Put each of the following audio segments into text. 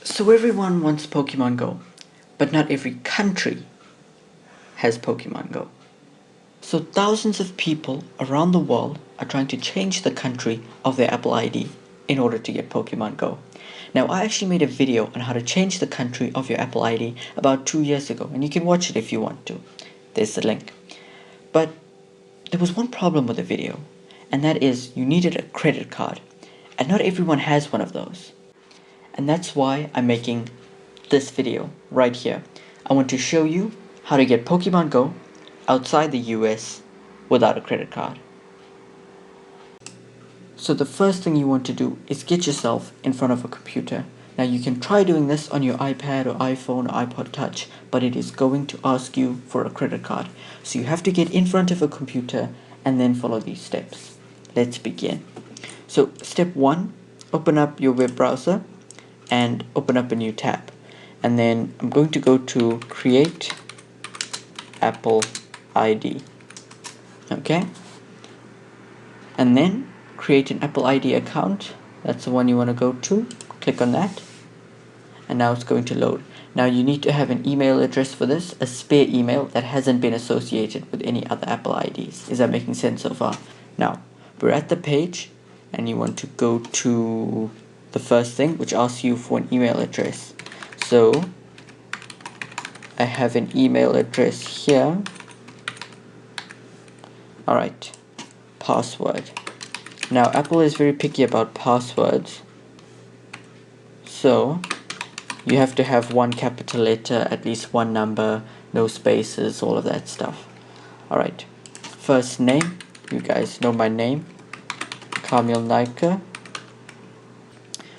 So everyone wants Pokemon Go, but not every country has Pokemon Go. So thousands of people around the world are trying to change the country of their Apple ID in order to get Pokemon Go. Now, I actually made a video on how to change the country of your Apple ID about 2 years ago, and you can watch it if you want to. There's the link. But there was one problem with the video, and that is you needed a credit card, and not everyone has one of those. And that's why I'm making this video right here. I want to show you how to get Pokemon Go outside the US without a credit card. So the first thing you want to do is get yourself in front of a computer. Now you can try doing this on your iPad or iPhone or iPod Touch, but it is going to ask you for a credit card. So you have to get in front of a computer and then follow these steps. Let's begin. So step 1, open up your web browser and open up a new tab. And then I'm going to go to Create Apple ID. Okay? And then create an Apple ID account. That's the one you want to go to. Click on that. And now it's going to load. Now you need to have an email address for this, a spare email that hasn't been associated with any other Apple IDs. Is that making sense so far? Now, we're at the page and you want to go to the first thing, which asks you for an email address. So I have an email address here. Alright, password. Now Apple is very picky about passwords, so you have to have one capital letter, at least one number, no spaces, all of that stuff. Alright, first name, you guys know my name, Kaamil-Inaam.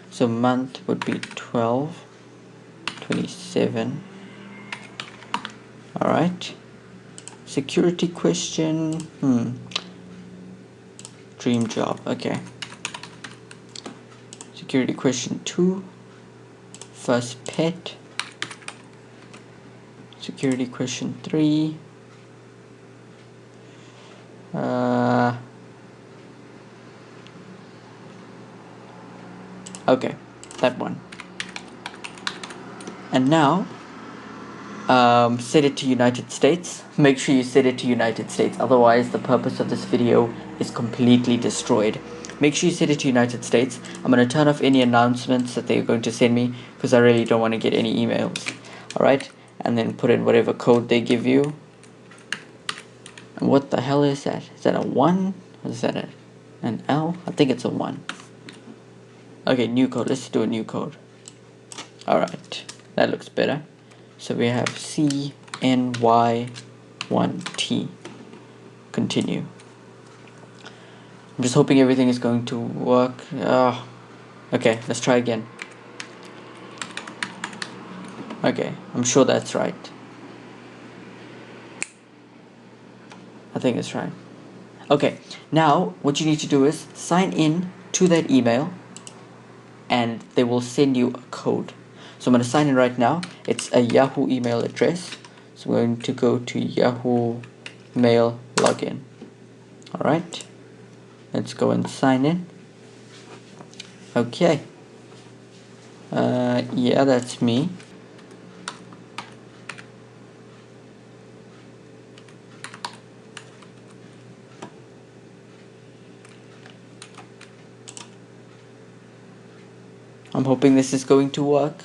So month would be 12/27. Alright, security question, dream job, okay. Security question 2, first pet. Security question 3, okay, that one. And now set it to United States. Make sure you set it to United States, otherwise the purpose of this video is completely destroyed. Make sure you set it to United States. I'm going to turn off any announcements that they're going to send me because I really don't want to get any emails. Alright, and then put in whatever code they give you. And what the hell is that? Is that a 1? Or is that an L? I think it's a 1. Okay, new code. Let's do a new code. Alright, that looks better. So we have CNY1T. Continue. I'm just hoping everything is going to work. Okay, let's try again. Okay, I'm sure that's right. I think it's right. Okay, now what you need to do is sign in to that email and they will send you a code. So I'm going to sign in right now. It's a Yahoo email address. So we're going to go to Yahoo Mail login. Alright. Let's go and sign in. Okay. Yeah, that's me. I'm hoping this is going to work.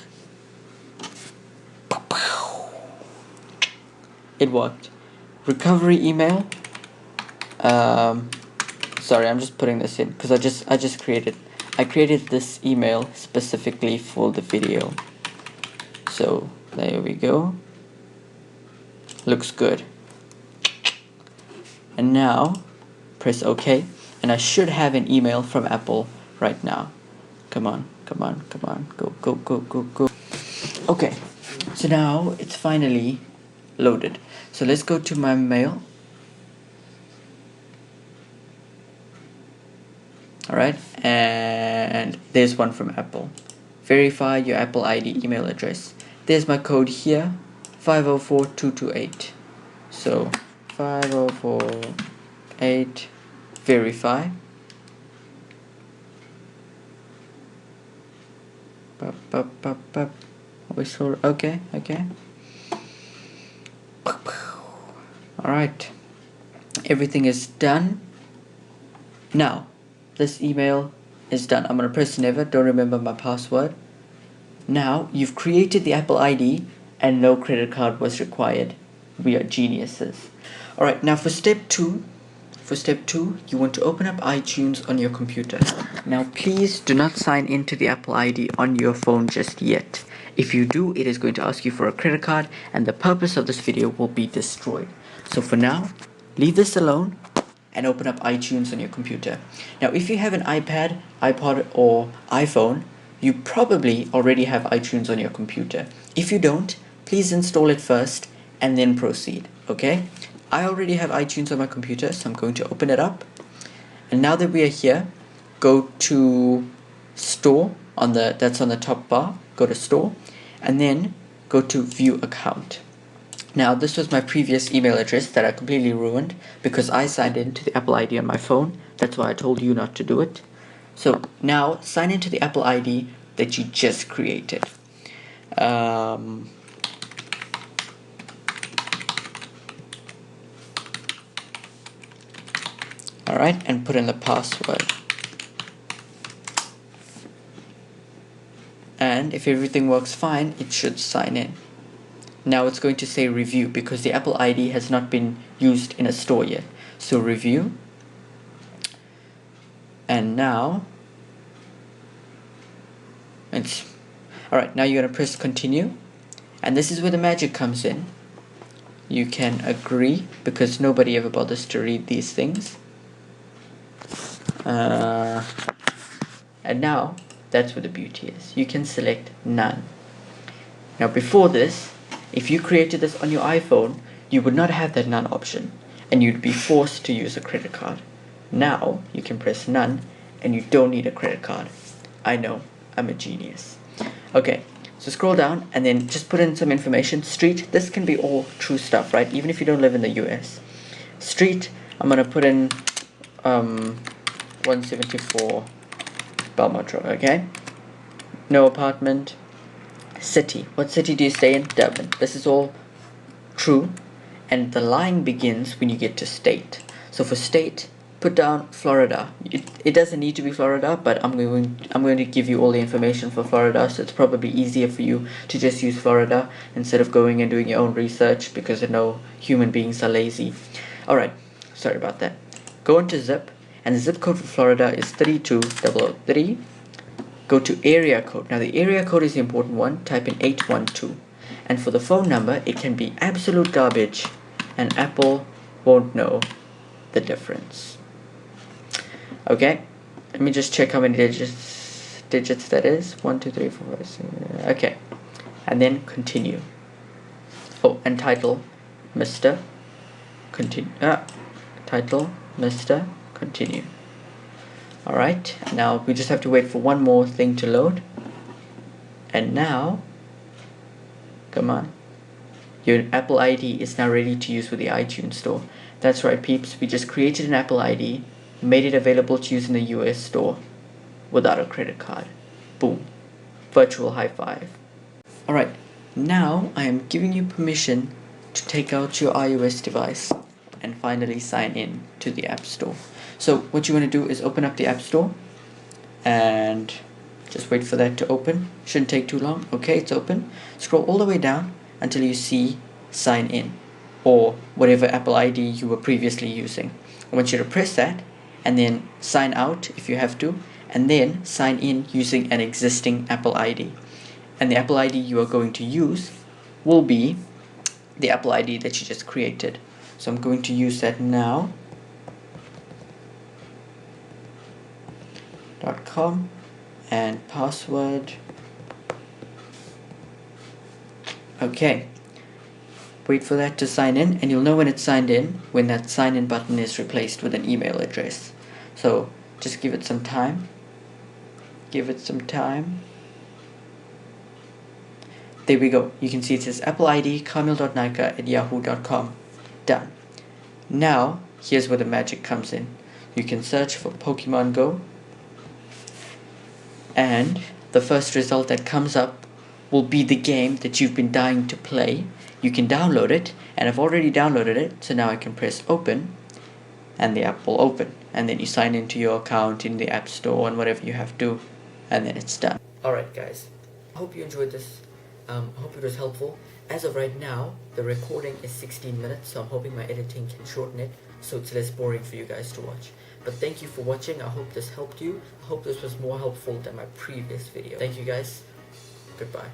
It worked. Recovery email. Sorry, I'm just putting this in because I just created this email specifically for the video. So there we go. Looks good. And now press OK, and I should have an email from Apple right now. Come on, come on, come on, go, go, go, go, go. Okay, so now it's finally loaded. So let's go to my mail. Alright, and there's one from Apple. Verify your Apple ID email address. There's my code here, 504228. So 5048, verify. Whistle. Okay. Alright. Everything is done. Now, this email is done. I'm going to press never. Don't remember my password. Now, you've created the Apple ID and no credit card was required. We are geniuses. Alright, now for step 2, you want to open up iTunes on your computer. Now, please do not sign into the Apple ID on your phone just yet. If you do, it is going to ask you for a credit card and the purpose of this video will be destroyed. So for now, leave this alone and open up iTunes on your computer. Now, if you have an iPad, iPod, or iPhone, you probably already have iTunes on your computer. If you don't, please install it first and then proceed, okay? I already have iTunes on my computer, so I'm going to open it up. And now that we are here, go to Store, that's on the top bar, go to Store, and then go to View Account. Now, this was my previous email address that I completely ruined because I signed in to the Apple ID on my phone. That's why I told you not to do it. So now, sign into the Apple ID that you just created. Alright, and put in the password. And if everything works fine, it should sign in. Now it's going to say review because the Apple ID has not been used in a store yet. So review. And now it's alright, now you're going to press continue. And this is where the magic comes in. You can agree because nobody ever bothers to read these things. And now that's where the beauty is. You can select none. Now before this, if you created this on your iPhone, you would not have that none option and you'd be forced to use a credit card. Now you can press none and you don't need a credit card. I know, I'm a genius. Okay, so scroll down and then just put in some information. Street, this can be all true stuff, right? Even if you don't live in the US. Street, I'm gonna put in 174 Belmont Road, okay? No apartment. City, what city do you stay in? Durban. This is all true, and the line begins when you get to state. So for state, put down Florida. It doesn't need to be Florida, but I'm going to give you all the information for Florida, so it's probably easier for you to just use Florida instead of going and doing your own research because I know human beings are lazy. Alright, sorry about that. Go into zip, and the zip code for Florida is 32003. Go to area code. Now the area code is the important one. Type in 812. And for the phone number, it can be absolute garbage and Apple won't know the difference. Okay, let me just check how many digits that is. 1, 2, 3, 4, 5, 6. Okay, and then continue. Oh, and title, Mr. Continue. Title, Mr. Continue. Alright, now we just have to wait for one more thing to load. And now, come on, your Apple ID is now ready to use with the iTunes store. That's right, peeps, we just created an Apple ID, made it available to use in the US store without a credit card. Boom. Virtual high five. Alright, now I am giving you permission to take out your iOS device and finally sign in to the App Store. So what you want to do is open up the App Store and just wait for that to open. Shouldn't take too long. Okay, it's open. Scroll all the way down until you see sign in or whatever Apple ID you were previously using. I want you to press that and then sign out if you have to, and then sign in using an existing Apple ID. And the Apple ID you are going to use will be the Apple ID that you just created. So I'm going to use that now. .com and password. Okay, wait for that to sign in, and you'll know when it's signed in when that sign in button is replaced with an email address. So just give it some time. There we go. You can see it says Apple ID kaamil.naika@yahoo.com. Done. Now here's where the magic comes in. You can search for Pokemon Go, and the first result that comes up will be the game that you've been dying to play. You can download it, and I've already downloaded it, so now I can press open, and the app will open, and then you sign into your account in the App Store and whatever you have to, and then it's done. Alright guys, I hope you enjoyed this. I hope it was helpful. As of right now, the recording is 16 minutes, so I'm hoping my editing can shorten it so it's less boring for you guys to watch. But thank you for watching. I hope this helped you. I hope this was more helpful than my previous video. Thank you guys. Goodbye.